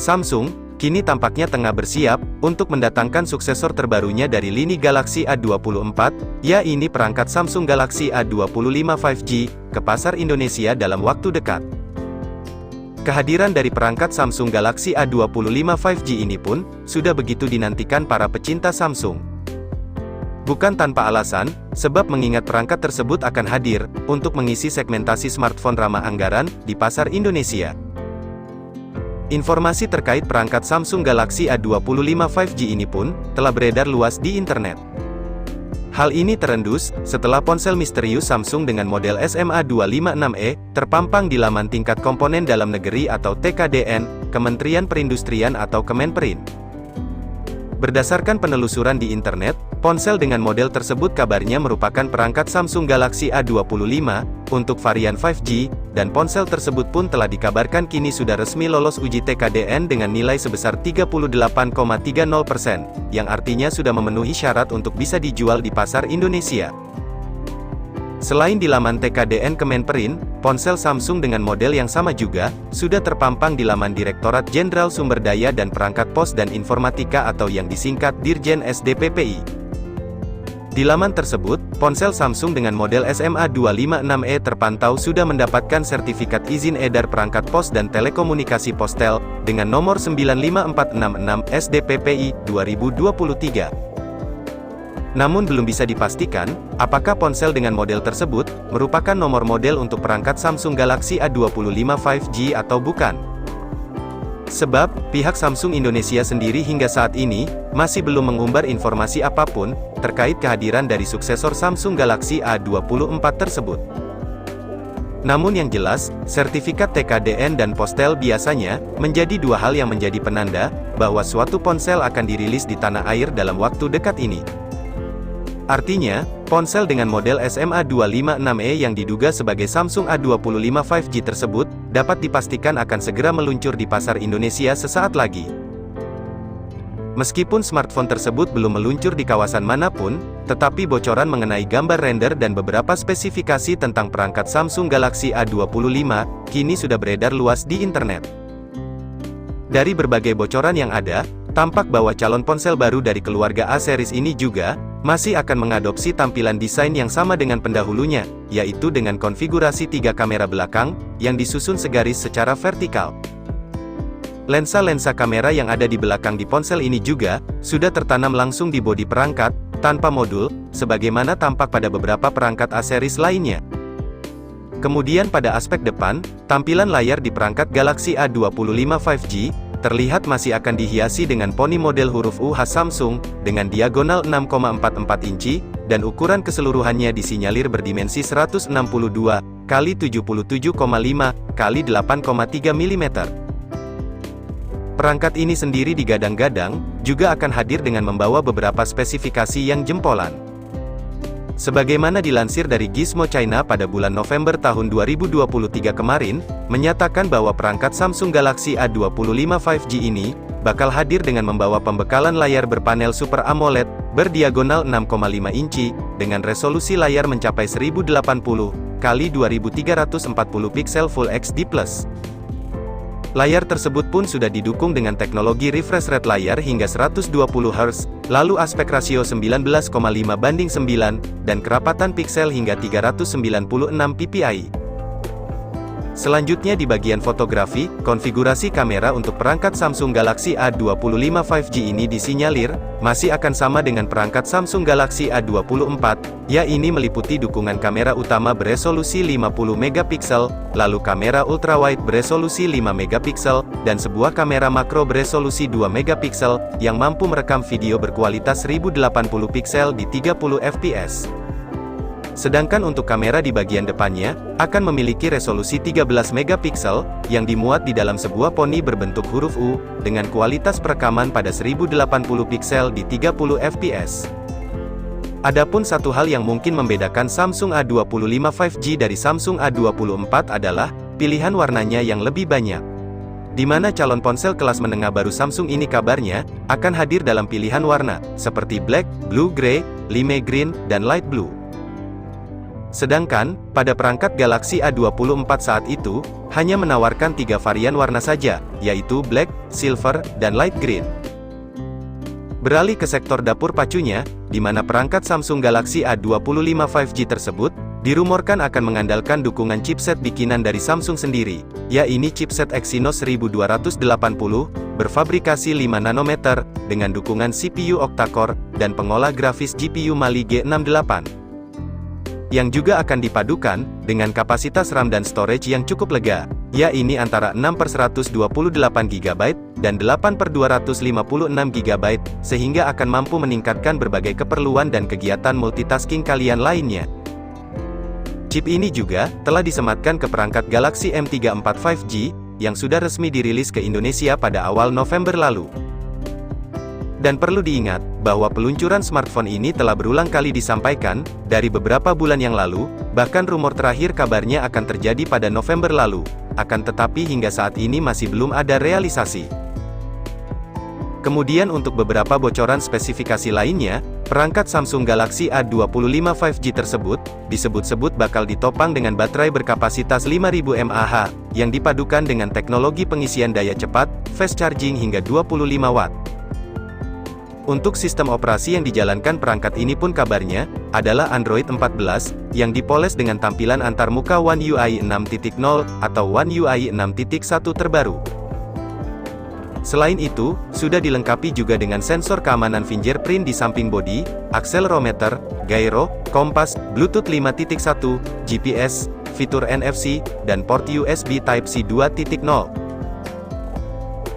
Samsung kini tampaknya tengah bersiap untuk mendatangkan suksesor terbarunya dari lini Galaxy A24, yaitu perangkat Samsung Galaxy A25 5G, ke pasar Indonesia dalam waktu dekat. Kehadiran dari perangkat Samsung Galaxy A25 5G ini pun sudah begitu dinantikan para pecinta Samsung. Bukan tanpa alasan, sebab mengingat perangkat tersebut akan hadir untuk mengisi segmentasi smartphone ramah anggaran di pasar Indonesia. Informasi terkait perangkat Samsung Galaxy A25 5G ini pun telah beredar luas di internet. Hal ini terendus setelah ponsel misterius Samsung dengan model SMA256e terpampang di laman tingkat komponen dalam negeri atau TKDN, Kementerian Perindustrian atau Kemenperin. Berdasarkan penelusuran di internet, ponsel dengan model tersebut kabarnya merupakan perangkat Samsung Galaxy A25 untuk varian 5G, dan ponsel tersebut pun telah dikabarkan kini sudah resmi lolos uji TKDN dengan nilai sebesar 38,30%, yang artinya sudah memenuhi syarat untuk bisa dijual di pasar Indonesia. Selain di laman TKDN Kemenperin, ponsel Samsung dengan model yang sama juga sudah terpampang di laman Direktorat Jenderal Sumber Daya dan Perangkat Pos dan Informatika atau yang disingkat Dirjen SDPPI. Di laman tersebut, ponsel Samsung dengan model SMA256e terpantau sudah mendapatkan sertifikat izin edar perangkat pos dan telekomunikasi Postel dengan nomor 95466 SDPPI 2023. Namun belum bisa dipastikan, apakah ponsel dengan model tersebut merupakan nomor model untuk perangkat Samsung Galaxy A25 5G atau bukan. Sebab, pihak Samsung Indonesia sendiri hingga saat ini masih belum mengumbar informasi apapun terkait kehadiran dari suksesor Samsung Galaxy A24 tersebut. Namun yang jelas, sertifikat TKDN dan Postel biasanya menjadi dua hal yang menjadi penanda bahwa suatu ponsel akan dirilis di tanah air dalam waktu dekat ini. Artinya, ponsel dengan model SMA256e yang diduga sebagai Samsung A25 5G tersebut dapat dipastikan akan segera meluncur di pasar Indonesia sesaat lagi. Meskipun smartphone tersebut belum meluncur di kawasan manapun, tetapi bocoran mengenai gambar render dan beberapa spesifikasi tentang perangkat Samsung Galaxy A25 kini sudah beredar luas di internet. Dari berbagai bocoran yang ada, tampak bahwa calon ponsel baru dari keluarga A series ini juga masih akan mengadopsi tampilan desain yang sama dengan pendahulunya, yaitu dengan konfigurasi 3 kamera belakang yang disusun segaris secara vertikal. Lensa-lensa kamera yang ada di belakang di ponsel ini juga sudah tertanam langsung di bodi perangkat tanpa modul, sebagaimana tampak pada beberapa perangkat A series lainnya. Kemudian pada aspek depan, tampilan layar di perangkat Galaxy A25 5G terlihat masih akan dihiasi dengan poni model huruf U khas Samsung, dengan diagonal 6,44 inci, dan ukuran keseluruhannya disinyalir berdimensi 162 x 77,5 x 8,3 mm. Perangkat ini sendiri digadang-gadang juga akan hadir dengan membawa beberapa spesifikasi yang jempolan. Sebagaimana dilansir dari Gizmo China pada bulan November tahun 2023 kemarin, menyatakan bahwa perangkat Samsung Galaxy A25 5G ini bakal hadir dengan membawa pembekalan layar berpanel Super AMOLED berdiagonal 6,5 inci dengan resolusi layar mencapai 1080 x 2340 piksel Full HD+. Layar tersebut pun sudah didukung dengan teknologi refresh rate layar hingga 120 Hz, lalu aspek rasio 19,5:9, dan kerapatan piksel hingga 396 ppi. Selanjutnya di bagian fotografi, konfigurasi kamera untuk perangkat Samsung Galaxy A25 5G ini disinyalir masih akan sama dengan perangkat Samsung Galaxy A24, yaitu meliputi dukungan kamera utama beresolusi 50 megapiksel, lalu kamera ultrawide beresolusi 5 megapiksel, dan sebuah kamera makro beresolusi 2 megapiksel yang mampu merekam video berkualitas 1080 piksel di 30 fps. Sedangkan untuk kamera di bagian depannya, akan memiliki resolusi 13 megapiksel, yang dimuat di dalam sebuah poni berbentuk huruf U, dengan kualitas perekaman pada 1080 piksel di 30 fps. Adapun satu hal yang mungkin membedakan Samsung A25 5G dari Samsung A24 adalah, pilihan warnanya yang lebih banyak. Di mana calon ponsel kelas menengah baru Samsung ini kabarnya, akan hadir dalam pilihan warna, seperti black, blue grey, lime green, dan light blue. Sedangkan, pada perangkat Galaxy A24 saat itu, hanya menawarkan 3 varian warna saja, yaitu Black, Silver, dan Light Green. Beralih ke sektor dapur pacunya, di mana perangkat Samsung Galaxy A25 5G tersebut, dirumorkan akan mengandalkan dukungan chipset bikinan dari Samsung sendiri, yaitu chipset Exynos 1280, berfabrikasi 5 nanometer, dengan dukungan CPU octa-core, dan pengolah grafis GPU Mali G68. Yang juga akan dipadukan, dengan kapasitas RAM dan storage yang cukup lega, yaitu antara 6/128 GB, dan 8/256 GB, sehingga akan mampu meningkatkan berbagai keperluan dan kegiatan multitasking kalian lainnya. Chip ini juga, telah disematkan ke perangkat Galaxy M34 5G, yang sudah resmi dirilis ke Indonesia pada awal November lalu. Dan perlu diingat, bahwa peluncuran smartphone ini telah berulang kali disampaikan, dari beberapa bulan yang lalu, bahkan rumor terakhir kabarnya akan terjadi pada November lalu, akan tetapi hingga saat ini masih belum ada realisasi. Kemudian untuk beberapa bocoran spesifikasi lainnya, perangkat Samsung Galaxy A25 5G tersebut, disebut-sebut bakal ditopang dengan baterai berkapasitas 5000 mAh, yang dipadukan dengan teknologi pengisian daya cepat, fast charging hingga 25 Watt. Untuk sistem operasi yang dijalankan perangkat ini pun kabarnya, adalah Android 14, yang dipoles dengan tampilan antarmuka One UI 6.0, atau One UI 6.1 terbaru. Selain itu, sudah dilengkapi juga dengan sensor keamanan fingerprint di samping bodi, akselerometer, gyro, kompas, Bluetooth 5.1, GPS, fitur NFC, dan port USB Type-C 2.0.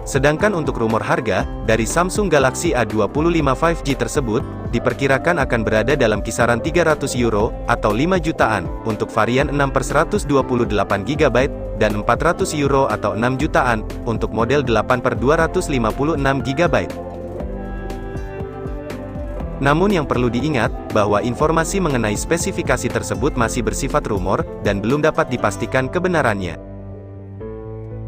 Sedangkan untuk rumor harga, dari Samsung Galaxy A25 5G tersebut, diperkirakan akan berada dalam kisaran €300, atau 5 jutaan, untuk varian 6/128 GB, dan €400, atau 6 jutaan, untuk model 8/256 GB. Namun yang perlu diingat, bahwa informasi mengenai spesifikasi tersebut masih bersifat rumor, dan belum dapat dipastikan kebenarannya.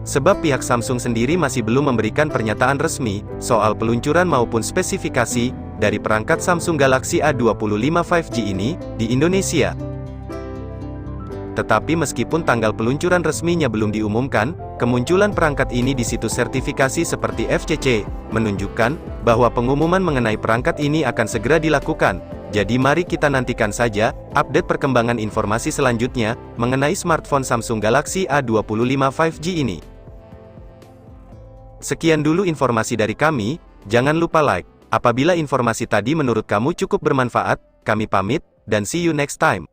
Sebab pihak Samsung sendiri masih belum memberikan pernyataan resmi, soal peluncuran maupun spesifikasi, dari perangkat Samsung Galaxy A25 5G ini, di Indonesia. Tetapi meskipun tanggal peluncuran resminya belum diumumkan, kemunculan perangkat ini di situs sertifikasi seperti FCC, menunjukkan, bahwa pengumuman mengenai perangkat ini akan segera dilakukan. Jadi mari kita nantikan saja, update perkembangan informasi selanjutnya, mengenai smartphone Samsung Galaxy A25 5G ini. Sekian dulu informasi dari kami, jangan lupa like. Apabila informasi tadi menurut kamu cukup bermanfaat, kami pamit, dan see you next time.